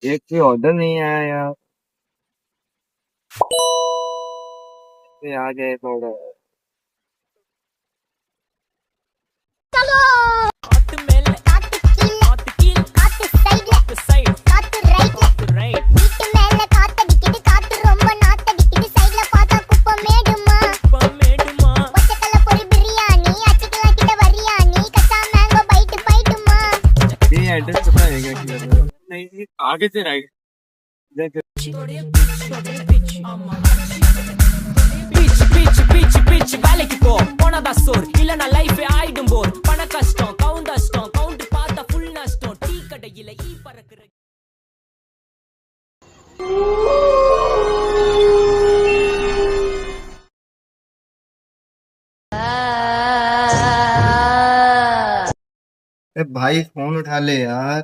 एक भी ऑर्डर नहीं आया यार। ये आ गए ऑर्डर। காத்து மேல காத்து கீழ காத்து கீழ காத்து சைடுல காத்து சைடு காத்து ரைட்ல காத்து ரைட் வீட்டு மேல காத்தடிக்குது காத்து ரொம்ப நாத்தடிக்குது சைடுல பார்த்தா குப்பமேடுமா ஒச்சக்கல்ல பொரி பிரியாணி அச்சிக்கலாம் கிட்ட வரியாணி கச்சா மேங்கோ பைட்டு பைட்டுமா ये एड्रेस पता है क्या किधर? नहीं ये आगे से राइट देख। பிச் வேலைக்கு போ போனதா சோர் இல்லனா லைஃபே ஆயிடும் போர் பண கஷ்டம் கவுண்ட் பார்த்தா ஃபுல் நஷ்டம் டீ கடையில ஈ பறக்குற भाई फोन उठा ले यार।